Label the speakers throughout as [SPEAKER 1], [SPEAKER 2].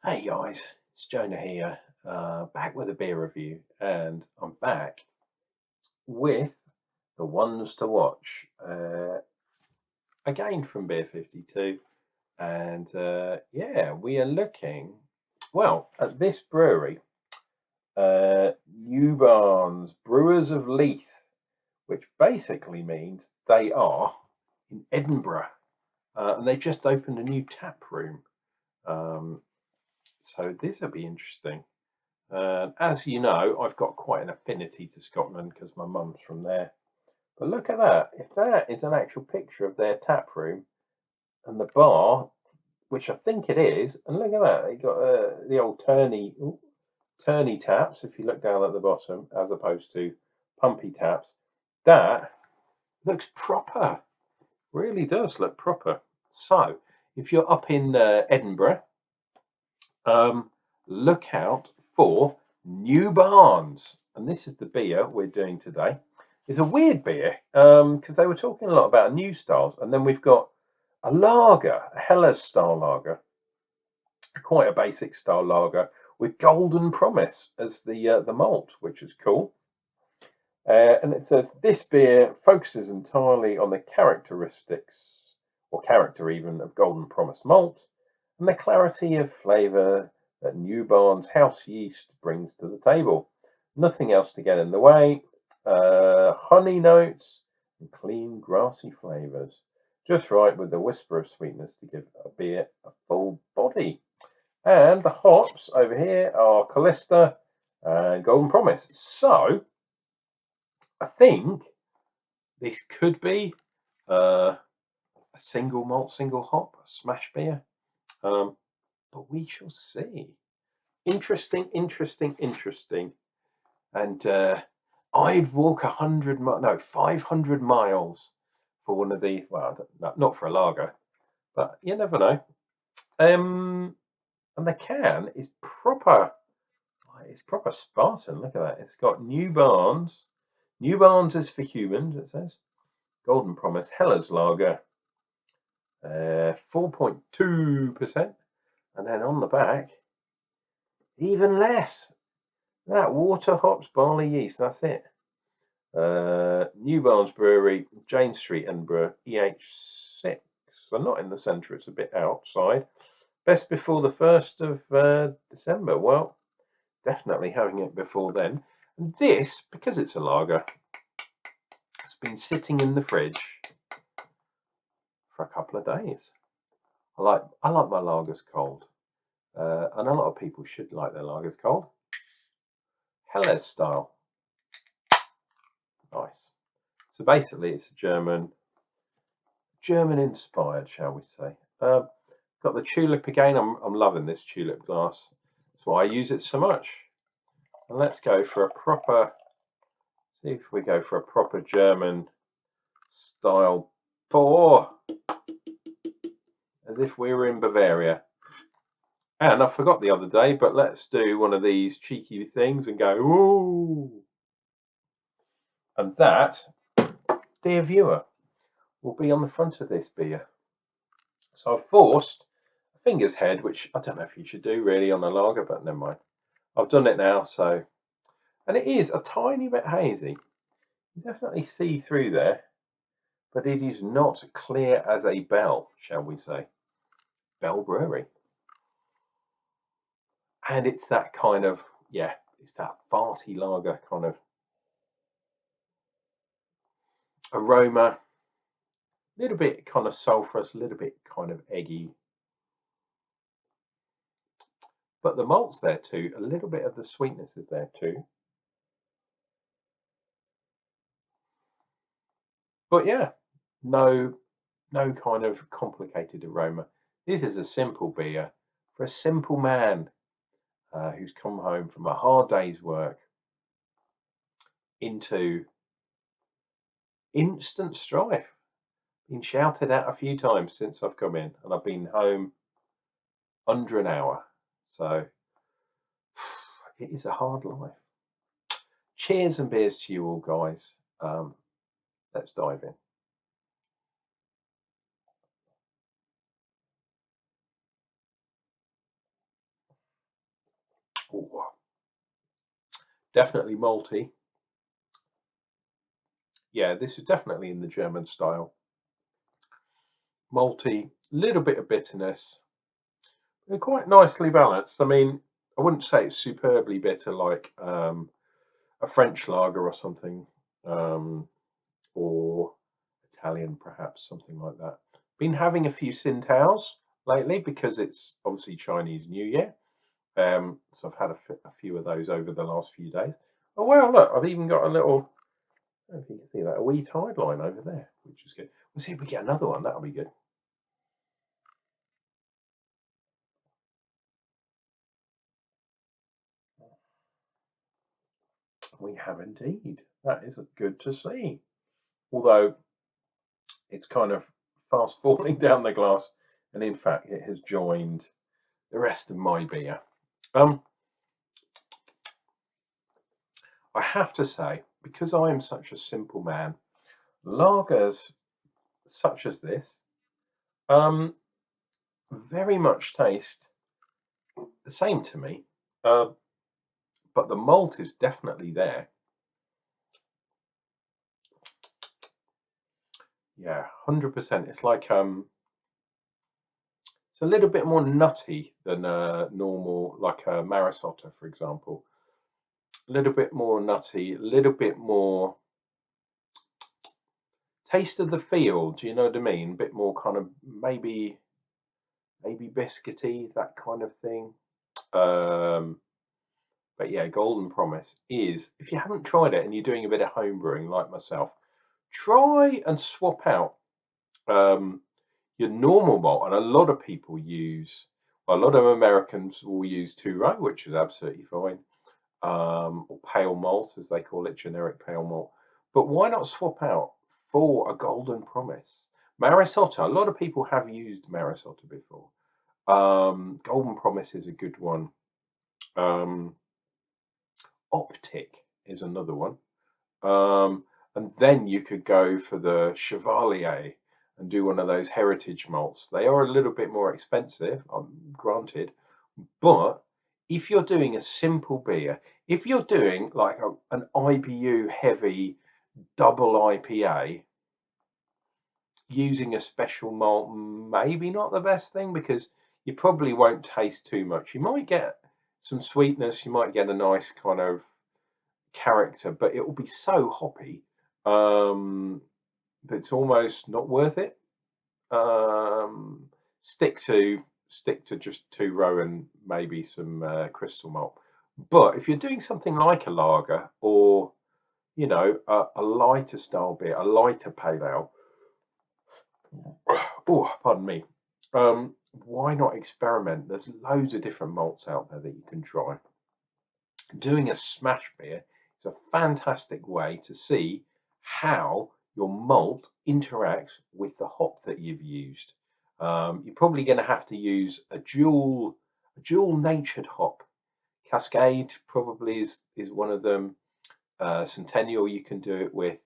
[SPEAKER 1] Hey guys, it's Jonah here, back with a beer review, and I'm back with the ones to watch. Again from Beer 52, and yeah, we are looking, well, at this brewery, Newbarns Brewers of Leith, which basically means they are in Edinburgh, and they just opened a new tap room. So this will be interesting. As you know, I've got quite an affinity to Scotland because my mum's from there. But look at that. If that is an actual picture of their tap room and the bar, which I think it is, and look at that. They got the old turny taps, if you look down at the bottom, as opposed to pumpy taps. That looks proper. Really does look proper. So, if you're up in Edinburgh, look out for Newbarns. And this is the beer we're doing today. It's a weird beer because they were talking a lot about new styles, and then we've got a lager, a Hellas style lager, quite a basic style lager with Golden Promise as the malt, which is cool. And it says this beer focuses entirely on the characteristics or character even of Golden Promise malt and the clarity of flavour that Newbarns house yeast brings to the table. Nothing else to get in the way. Honey notes and clean grassy flavours. Just right with the whisper of sweetness to give a beer a full body. And the hops over here are Callista and Golden Promise. So I think this could be a single malt, single hop, a smash beer. But we shall see. Interesting, interesting, interesting. And I'd walk 500 miles for one of these. Well, not for a lager, but you never know. And the can is proper. It's proper Spartan. Look at that. It's got Newbarns. Newbarns is for humans. It says Golden Promise Hellas Lager, 4.2%, and then on the back, even less. That water, hops, barley, yeast. That's it. Newbarns Brewery, Jane Street, Edinburgh, EH6. So not in the centre. It's a bit outside. Best before the 1st of December. Well, definitely having it before then. And this, because it's a lager, it's been sitting in the fridge for a couple of days. I like my lagers cold, and a lot of people should like their lagers cold. Helles style, nice. So basically, it's a German inspired, shall we say? Got the tulip again. I'm loving this tulip glass. That's why I use it so much. And let's go for a proper. See if we go for a proper German style pour, as if we were in Bavaria. And I forgot the other day, but let's do one of these cheeky things and go, ooh. And that, dear viewer, will be on the front of this beer. So I've forced a finger's head, which I don't know if you should do really on a lager, but never mind. I've done it now, so. And it is a tiny bit hazy. You definitely see through there, but it is not clear as a bell, shall we say. Bell Brewery. And it's that kind of, yeah, it's that farty lager kind of aroma. A little bit kind of sulphurous, a little bit kind of eggy. But the malt's there too. A little bit of the sweetness is there too. But yeah, no kind of complicated aroma. This is a simple beer for a simple man who's come home from a hard day's work into instant strife. Been shouted at a few times since I've come in, and I've been home under an hour. So it is a hard life. Cheers and beers to you all, guys. Let's dive in. Ooh, definitely malty. Yeah, this is definitely in the German style. Malty, little bit of bitterness, and quite nicely balanced. I mean, I wouldn't say it's superbly bitter like a French lager or something, um, or Italian perhaps, something like that. Been having a few Tsingtaos lately because it's obviously Chinese New Year. So I've had a few of those over the last few days. Oh well, look, I've even got a little. I don't know if you can see that, a wee tide line over there, which is good. We'll see if we get another one. That'll be good. We have indeed. That is good to see. Although it's kind of fast falling down the glass, and in fact, it has joined the rest of my beer. Um, I have to say, because I am such a simple man, lagers such as this um, very much taste the same to me, uh, but the malt is definitely there. Yeah, 100%. It's like it's a little bit more nutty than a normal, like a Marisotto, for example. A little bit more nutty, a little bit more taste of the field. Do you know what I mean? A bit more kind of maybe biscuity, that kind of thing. Um, but yeah, Golden Promise is, if you haven't tried it and you're doing a bit of home brewing like myself, try and swap out um, your normal malt. And a lot of people use, well, a lot of Americans will use two row, which is absolutely fine, or pale malt, as they call it, generic pale malt. But why not swap out for a Golden Promise? Marisotto, a lot of people have used Marisotto before. Golden Promise is a good one. Um, Optic is another one. Um, and then you could go for the Chevalier and do one of those heritage malts. They are a little bit more expensive, granted, but if you're doing a simple beer, if you're doing like an IBU heavy double IPA, using a special malt, maybe not the best thing because you probably won't taste too much. You might get some sweetness, you might get a nice kind of character, but it will be so hoppy um, that it's almost not worth it. Um, stick to just two row and maybe some crystal malt. But if you're doing something like a lager or a lighter style beer, a lighter pale ale, oh, pardon me. Why not experiment? There's loads of different malts out there that you can try. Doing a smash beer is a fantastic way to see how your malt interacts with the hop that you've used. You're probably going to have to use a dual natured hop. Cascade probably is one of them. Centennial you can do it with.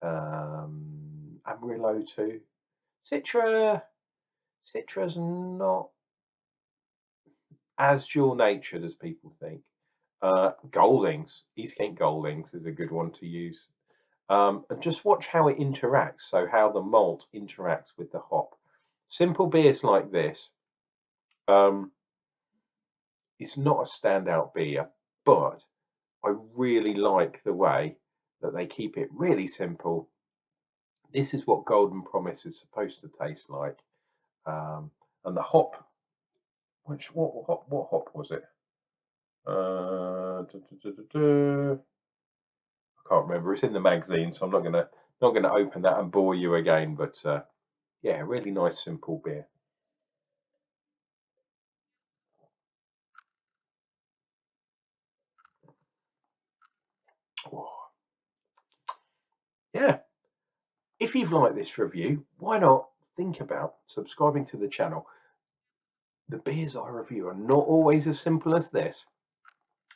[SPEAKER 1] Amarillo too. Citra's not as dual natured as people think. Goldings, East Kent Goldings is a good one to use. And just watch how it interacts. So how the malt interacts with the hop. Simple beers like this, um, it's not a standout beer, but I really like the way that they keep it really simple. This is what Golden Promise is supposed to taste like. And the hop, what hop was it? I can't remember. It's in the magazine, so I'm not gonna open that and bore you again. But yeah, really nice simple beer. Oh, yeah. If you've liked this review, why not think about subscribing to the channel? The beers I review are not always as simple as this,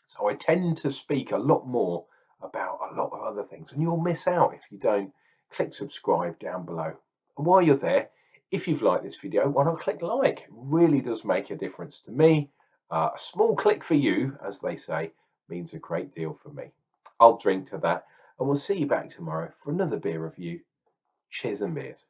[SPEAKER 1] so I tend to speak a lot more about a lot of other things, and you'll miss out if you don't click subscribe down below. And while you're there, if you've liked this video, why not click like? It really does make a difference to me. A small click for you, as they say, means a great deal for me. I'll drink to that, and we'll see you back tomorrow for another beer review. Cheers and beers.